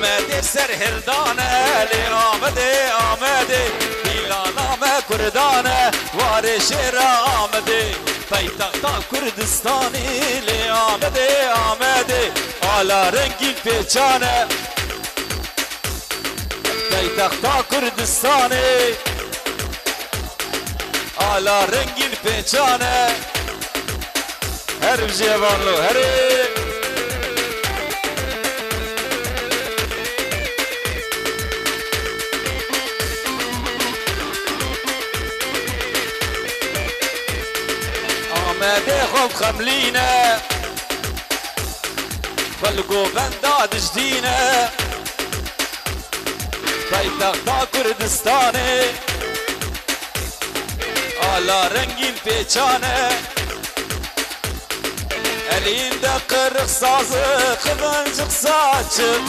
آمده سرهردانه لی آمده دیلانامه کردانه وار شیر آمده پایتخت کردستانی لی آمده آلا رنگین پیچانه پایتخت کردستانی آلا رنگین پیچانه هر جوانلو هری آمده خوب خملینه خلقو بنده دجدینه پایتخت کردستانه آلا رنگین پیچانه elinde kırık sazı kıvıncık saçı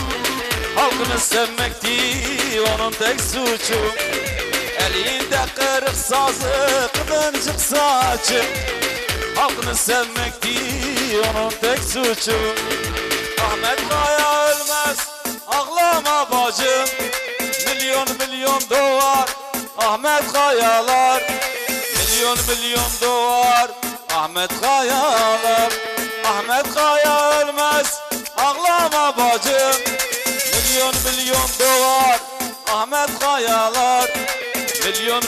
halkını sevmekti onun tek suçu elinde kırık sazı kıvıncık saçı halkını sevmekti onun tek suçu Ahmet Kaya ölmez ağlama bacım milyon doğar Ahmet Kayalar milyon doğar Ahmet Kayalar Ahmet Kaya ölmez ağlama bacım milyon doğar Ahmet Kayalar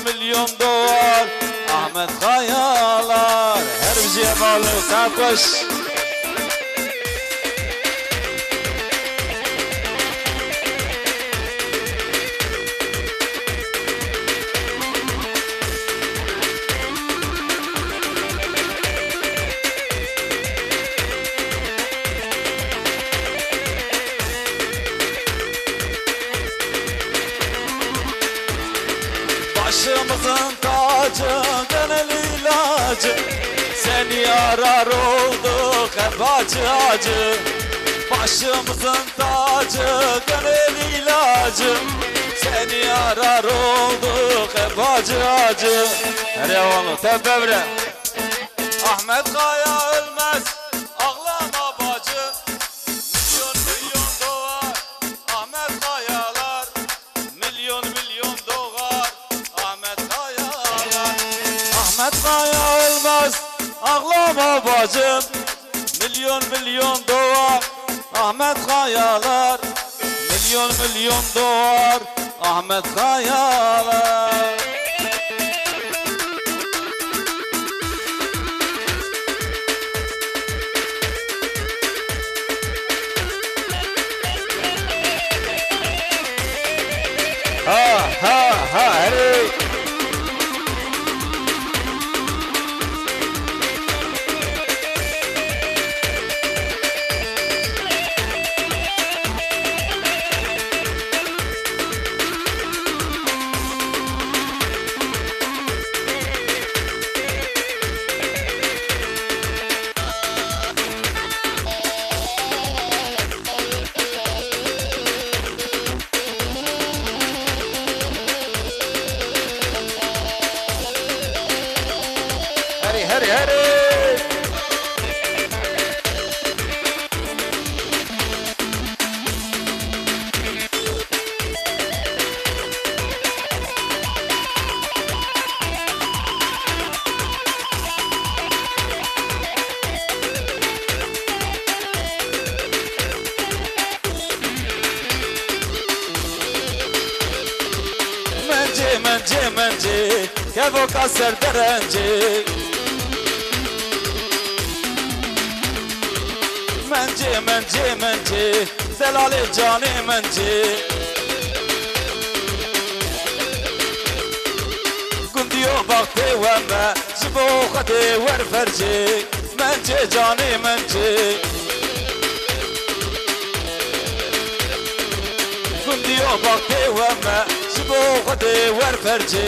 milyon doğar Ahmet Kayalar her bir şeye bağlı kalkış Başımızın tacı, gönül ilacı Seni arar olduk hep acı Başımızın tacı, gönül ilacı Seni arar olduk hep acı Her yavanlı tepebre Ahmet Kaya ölmez ağlama bacı milyon doğar Ahmet Kayalar milyon doğar Ahmet Kaya ölmez ağlama bacım milyon doğar Ahmet Kayalar milyon doğar Ahmet Kayalar ha hey Hadi Mence che voca ser derence Mence Delale cani mence Gundiyo bakte vemme Zibo khate ver ferce Mence cani mence Gundiyo bakte vemme Zibo khate ver ferce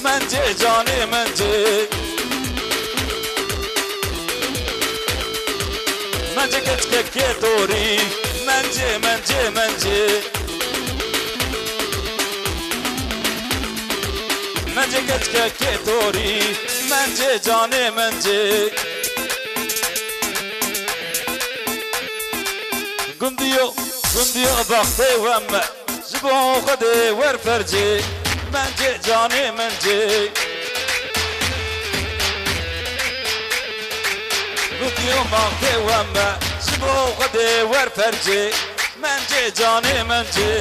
Mence cani mence Mence keçke tori Mence Mence keçke tori Mence cane mence Gundiyo كندي بختي وما جبو خدي ورفرجي منجي جاني منجي كندي بختي وما جبو خدي ورفرجي منجي جاني منجي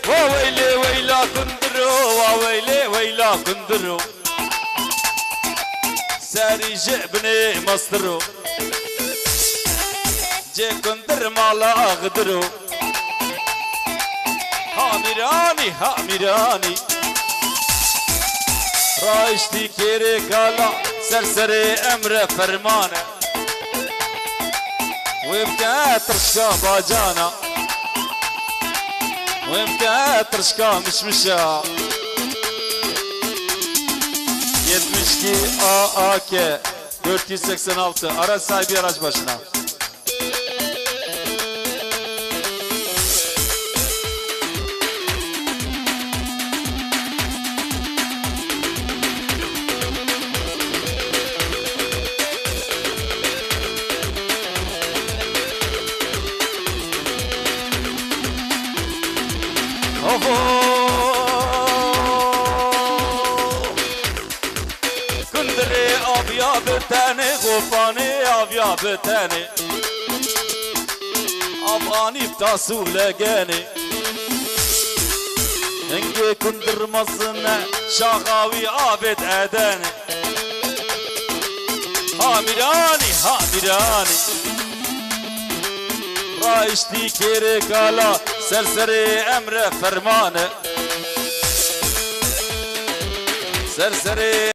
وويلي ويلا كندرو ويلي ويلا كندرو ساري جبني مصدرو جي كندر مالا غدرو هاميراني هاميراني رايشتي كيري كالا سرسري امر فرمانه ويبكى ترشكا باجانا ويبكى ترشكا مشمشا Yetmişki AAK 486 araç sahibi araç başına. كندري أبيا بتاني غفاني أبيا بتاني أباني بتاسو لقاني إنجي كندر مصنع شاغاوي عابد أداني هاميراني هاميراني رايشتي كيري كالا سرسري امر فرمانه سرسري